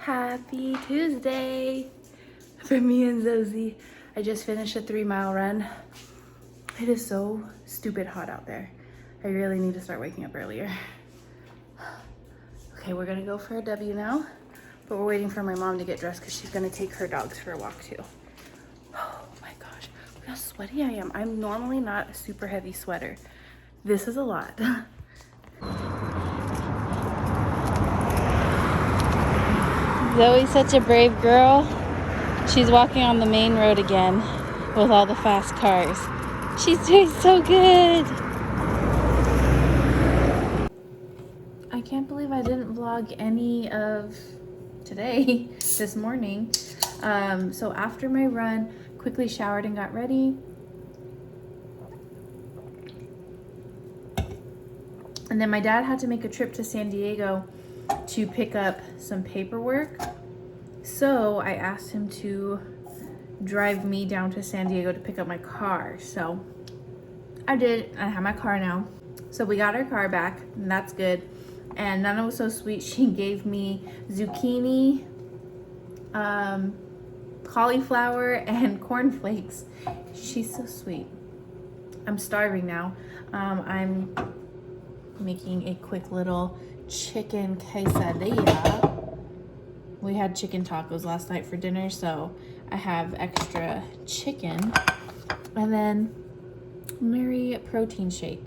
Happy Tuesday for me and Zosie. I just finished a 3-mile run. It is so stupid hot out there. I really need to start waking up earlier. Okay, we're gonna go for a W now, but we're waiting for my mom to get dressed because she's gonna take her dogs for a walk too. Oh my gosh, look how sweaty I am. I'm normally not a super heavy sweater. This is a lot. Zoe's such a brave girl. She's walking on the main road again with all the fast cars. She's doing so good. I can't believe I didn't vlog any of today, this morning. So after my run, quickly showered and got ready. And then my dad had to make a trip to San Diego to pick up some paperwork. So I asked him to drive me down to San Diego to pick up my car. So I did. I have my car now. So we got our car back, and that's good. And Nana was so sweet. She gave me zucchini, cauliflower, and cornflakes. She's so sweet. I'm starving now. I'm making a quick little chicken quesadilla. We had chicken tacos last night for dinner, so I have extra chicken. And then Mary protein shake.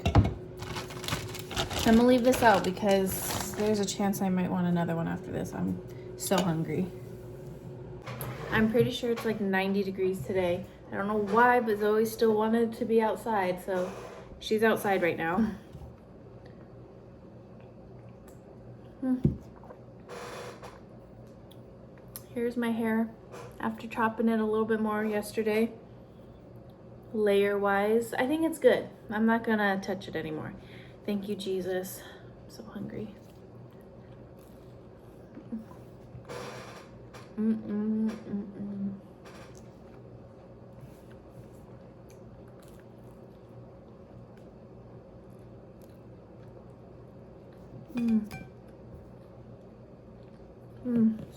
I'm gonna leave this out because there's a chance I might want another one after this. I'm so hungry. I'm pretty sure it's like 90 degrees today. I don't know why, but Zoe still wanted to be outside, so she's outside right now. Here's my hair after chopping it a little bit more yesterday. Layer wise, I think it's good. I'm not gonna touch it anymore. Thank you, Jesus. I'm so hungry.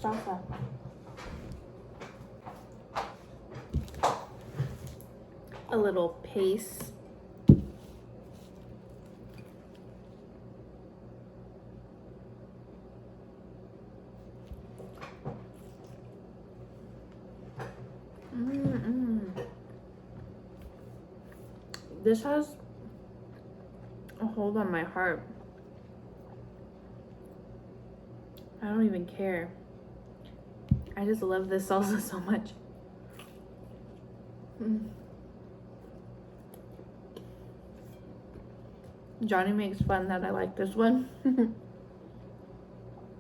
Salsa. A little paste. This has a hold on my heart. I don't even care. I just love this salsa so much. Johnny makes fun that I like this one.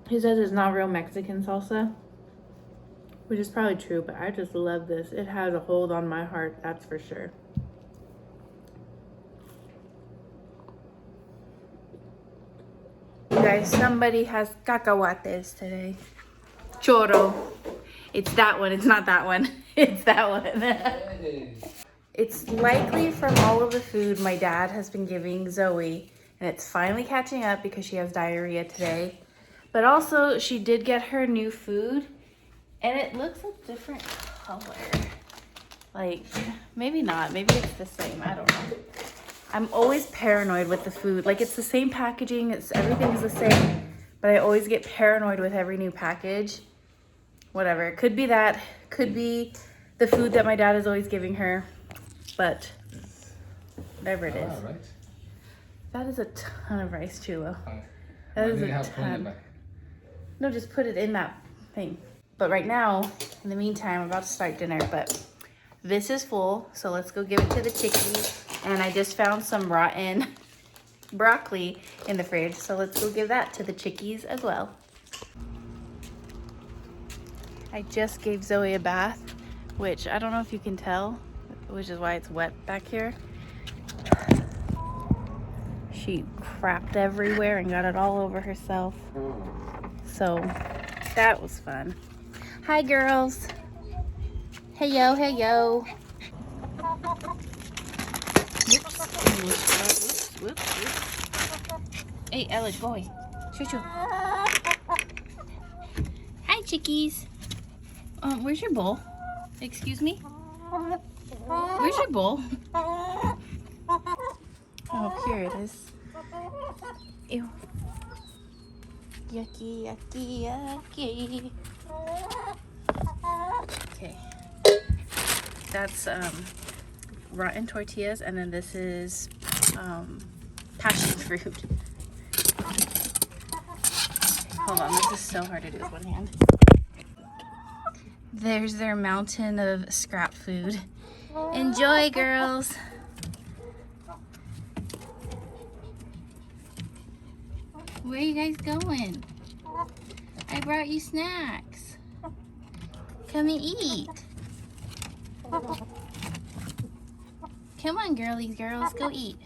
He says it's not real Mexican salsa, which is probably true, but I just love this. It has a hold on my heart, that's for sure. You guys, somebody has cacahuates today. Chore. It's that one. It's not that one. It's that one. It's likely from all of the food my dad has been giving Zoe, and it's finally catching up because she has diarrhea today. But also, she did get her new food, and it looks a different color. Like, maybe not. Maybe it's the same. I don't know. I'm always paranoid with the food. Like, it's the same packaging. Everything is the same. But I always get paranoid with every new package. Whatever. It could be that. Could be the food that my dad is always giving her. But whatever it is. Right. That is a ton of rice, Chulo. That is a ton. No, just put it in that thing. But right now, in the meantime, I'm about to start dinner. But this is full. So let's go give it to the chickies. And I just found some rotten broccoli in the fridge. So let's go give that to the chickies as well. I just gave Zoe a bath, which I don't know if you can tell, which is why it's wet back here. She crapped everywhere and got it all over herself. So that was fun. Hi, girls. Hey, yo, hey, yo. Whoops. Hey, Ella, boy. Choo-choo. Hi, chickies. Where's your bowl? Excuse me? Where's your bowl? Oh, here it is. Ew. Yucky, yucky, yucky. Okay. That's rotten tortillas, and then this is passion fruit. Hold on, this is so hard to do with one hand. There's their mountain of scrap food. Enjoy, girls. Where are you guys going? I brought you snacks. Come and eat. Come on, girlies, girls, go eat.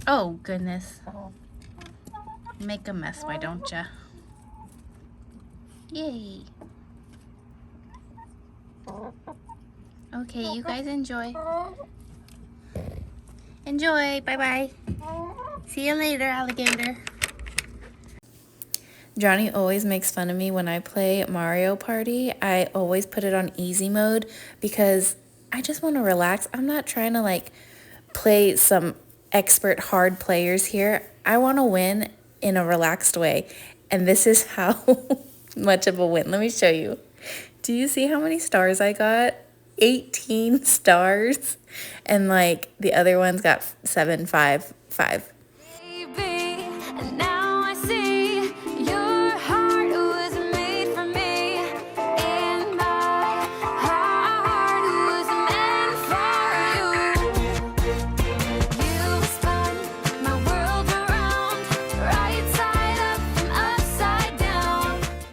Oh, goodness. Make a mess, why don't ya? Yay. Okay, you guys enjoy. Enjoy. Bye-bye. See you later, alligator. Johnny always makes fun of me when I play Mario Party. I always put it on easy mode because I just want to relax. I'm not trying to like play some expert hard players here. I want to win in a relaxed way. And this is how much of a win. Let me show you. Do you see how many stars I got? 18 stars. And like the other ones got 7, 5, 5. Baby,